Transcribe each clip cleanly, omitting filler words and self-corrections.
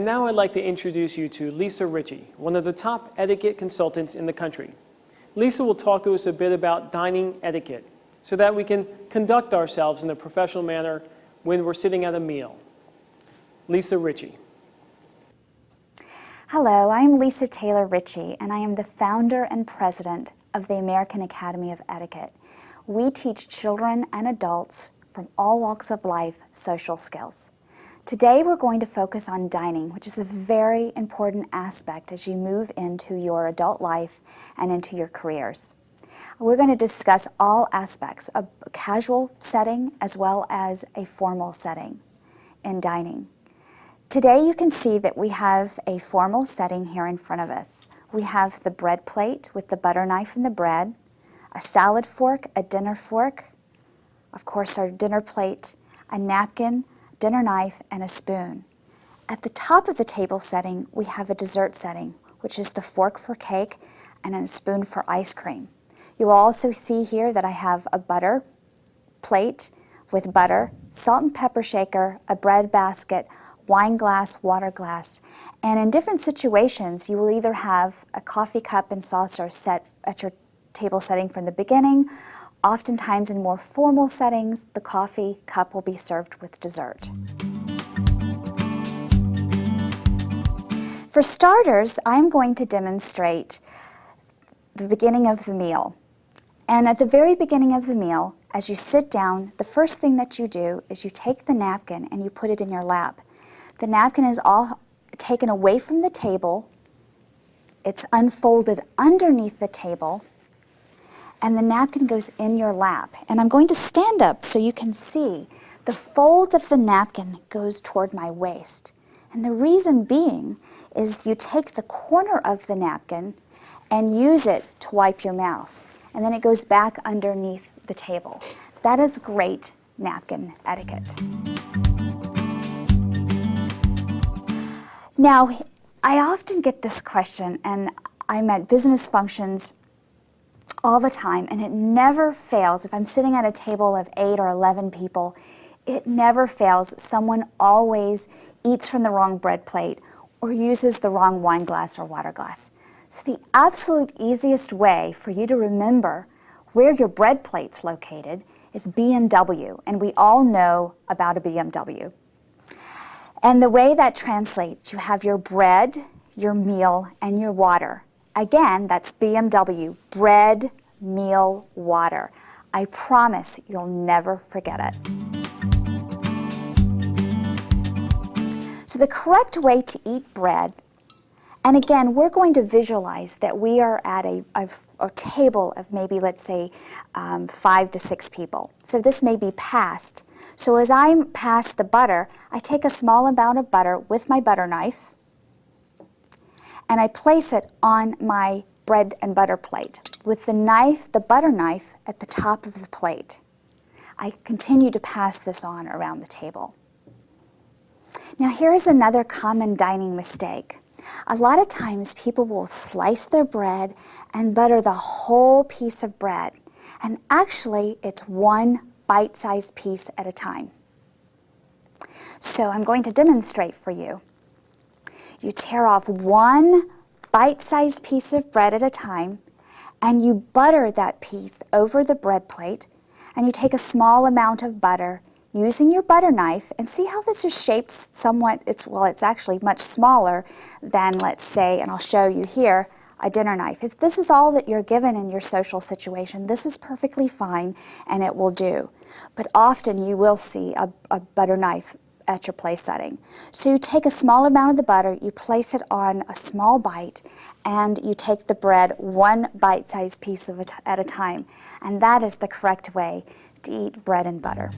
And now I'd like to introduce you to Lisa Ritchie, one of the top etiquette consultants in the country. Lisa will talk to us a bit about dining etiquette so that we can conduct ourselves in a professional manner when we're sitting at a meal. Lisa Ritchie. Hello, I'm Lisa Taylor Ritchie, and I am the founder and president of the American Academy of Etiquette. We teach children and adults from all walks of life social skills. Today we're going to focus on dining, which is a very important aspect as you move into your adult life and into your careers. We're going to discuss all aspects of a casual setting as well as a formal setting in dining. Today you can see that we have a formal setting here in front of us. We have the bread plate with the butter knife and the bread, a salad fork, a dinner fork, of course our dinner plate, a napkin, dinner knife, and a spoon. At the top of the table setting, we have a dessert setting, which is the fork for cake and a spoon for ice cream. You will also see here that I have a butter plate with butter, salt and pepper shaker, a bread basket, wine glass, water glass, and in different situations you will either have a coffee cup and saucer set at your table setting from the beginning. Oftentimes in more formal settings, the coffee cup will be served with dessert. For starters, I'm going to demonstrate the beginning of the meal. And at the very beginning of the meal, as you sit down, the first thing that you do is you take the napkin and you put it in your lap. The napkin is all taken away from the table, it's unfolded underneath the table, and the napkin goes in your lap. And I'm going to stand up so you can see the fold of the napkin goes toward my waist. And the reason being is you take the corner of the napkin and use it to wipe your mouth, and then it goes back underneath the table. That is great napkin etiquette. Now, I often get this question, and I'm at business functions all the time, and it never fails. If I'm sitting at a table of 8 or 11 people, it never fails. Someone always eats from the wrong bread plate or uses the wrong wine glass or water glass. So the absolute easiest way for you to remember where your bread plate's located is BMW, and we all know about a BMW. And the way that translates, you have your bread, your meal, and your water. Again, that's BMW, bread, meal, water. I promise you'll never forget it. So the correct way to eat bread, and again, we're going to visualize that we are at a table of maybe, let's say, 5 to 6 people. So this may be passed. So as I pass the butter, I take a small amount of butter with my butter knife, and I place it on my bread and butter plate with the knife, the butter knife, at the top of the plate. I continue to pass this on around the table. Now here's another common dining mistake. A lot of times people will slice their bread and butter the whole piece of bread, and actually it's one bite-sized piece at a time. So I'm going to demonstrate for you. You tear off one bite-sized piece of bread at a time, and you butter that piece over the bread plate, and you take a small amount of butter using your butter knife, and see how this is shaped somewhat. It's actually much smaller than, let's say, and I'll show you here, a dinner knife. If this is all that you're given in your social situation, this is perfectly fine and it will do. But often you will see a butter knife at your place setting. So you take a small amount of the butter, you place it on a small bite, and you take the bread one bite-sized piece at a time. And that is the correct way to eat bread and butter.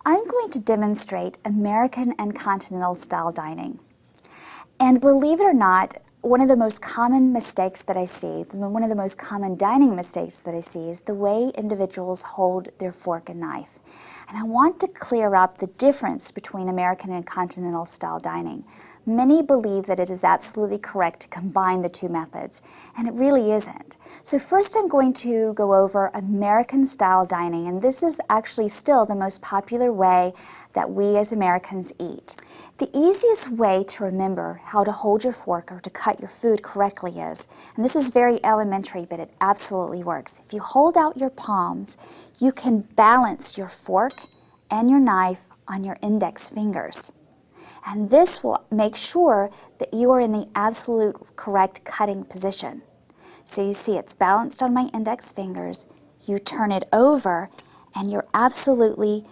I'm going to demonstrate American and continental style dining. And believe it or not, one of the most common mistakes that I see, one of the most common dining mistakes that I see is the way individuals hold their fork and knife. And I want to clear up the difference between American and continental style dining. Many believe that it is absolutely correct to combine the two methods, and it really isn't. So first I'm going to go over American-style dining, and this is actually still the most popular way that we as Americans eat. The easiest way to remember how to hold your fork or to cut your food correctly is, and this is very elementary, but it absolutely works. If you hold out your palms, you can balance your fork and your knife on your index fingers. And this will make sure that you are in the absolute correct cutting position. So you see it's balanced on my index fingers, you turn it over, and you're absolutely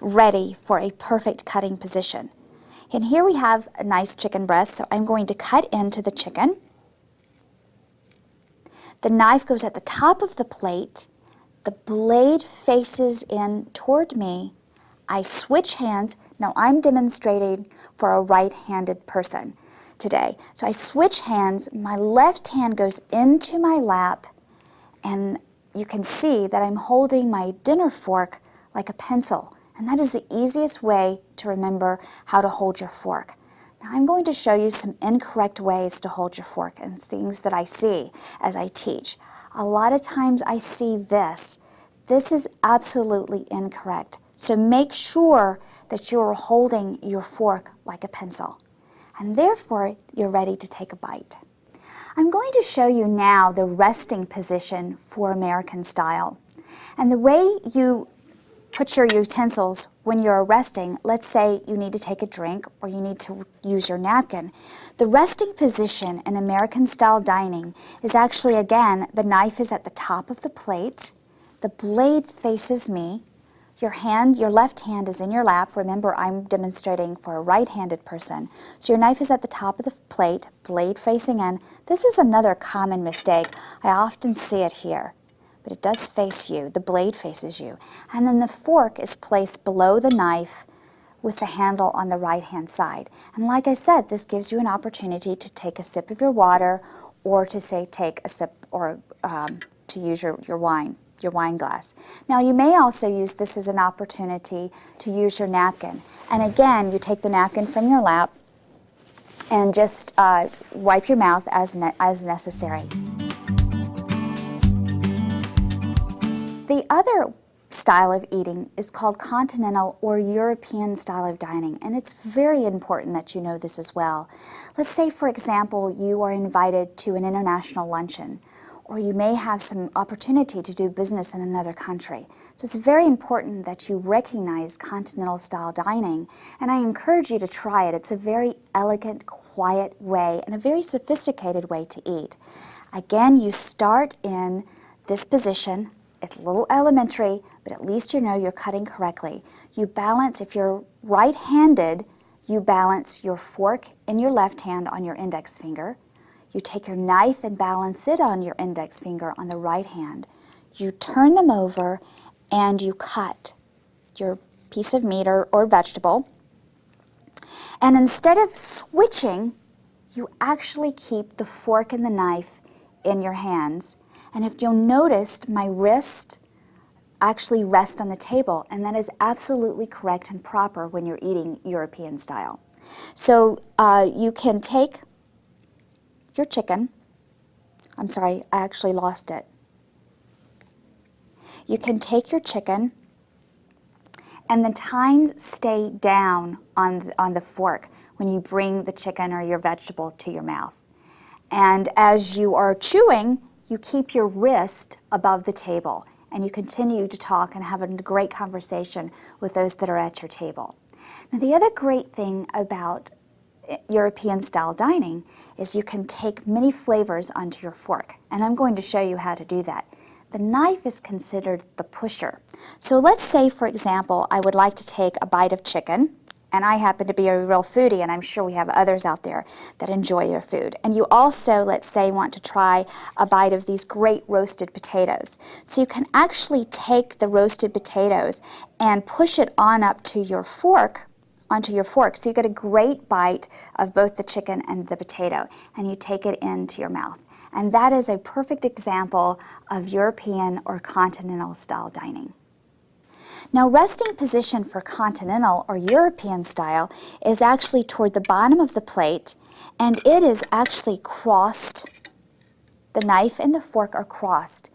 ready for a perfect cutting position. And here we have a nice chicken breast, so I'm going to cut into the chicken. The knife goes at the top of the plate, the blade faces in toward me, I switch hands. Now I'm demonstrating for a right-handed person today. So I switch hands, my left hand goes into my lap, and you can see that I'm holding my dinner fork like a pencil. And that is the easiest way to remember how to hold your fork. Now I'm going to show you some incorrect ways to hold your fork and things that I see as I teach. A lot of times I see this. This is absolutely incorrect. So make sure that you're holding your fork like a pencil. And therefore, you're ready to take a bite. I'm going to show you now the resting position for American style. And the way you put your utensils when you're resting, let's say you need to take a drink or you need to use your napkin. The resting position in American style dining is actually, again, the knife is at the top of the plate, the blade faces me, your left hand is in your lap. Remember, I'm demonstrating for a right-handed person. So your knife is at the top of the plate, blade facing in. This is another common mistake. I often see it here, but it does face you. The blade faces you. And then the fork is placed below the knife with the handle on the right-hand side. And like I said, this gives you an opportunity to take a sip of your water or to say take a sip or to use your wine glass. Now you may also use this as an opportunity to use your napkin. And again, you take the napkin from your lap and just wipe your mouth as necessary. The other style of eating is called continental or European style of dining, and it's very important that you know this as well. Let's say, for example, you are invited to an international luncheon, or you may have some opportunity to do business in another country. So it's very important that you recognize continental style dining, and I encourage you to try it. It's a very elegant, quiet way and a very sophisticated way to eat. Again, you start in this position. It's a little elementary, but at least you know you're cutting correctly. You balance, if you're right-handed, you balance your fork in your left hand on your index finger. You take your knife and balance it on your index finger on the right hand. You turn them over and you cut your piece of meat or vegetable. And instead of switching, you actually keep the fork and the knife in your hands. And if you'll notice, my wrist actually rests on the table, and that is absolutely correct and proper when you're eating European style. So you can take your chicken. I'm sorry, I actually lost it. You can take your chicken, and the tines stay down on the fork when you bring the chicken or your vegetable to your mouth. And as you are chewing, you keep your wrist above the table, and you continue to talk and have a great conversation with those that are at your table. Now, the other great thing about European style dining is you can take many flavors onto your fork, and I'm going to show you how to do that. The knife is considered the pusher. So let's say, for example, I would like to take a bite of chicken, and I happen to be a real foodie, and I'm sure we have others out there that enjoy your food. And you also, let's say, want to try a bite of these great roasted potatoes. So you can actually take the roasted potatoes and push it on up to your fork, onto your fork. So you get a great bite of both the chicken and the potato, and you take it into your mouth. And that is a perfect example of European or continental style dining. Now, resting position for continental or European style is actually toward the bottom of the plate, and it is actually crossed. The knife and the fork are crossed.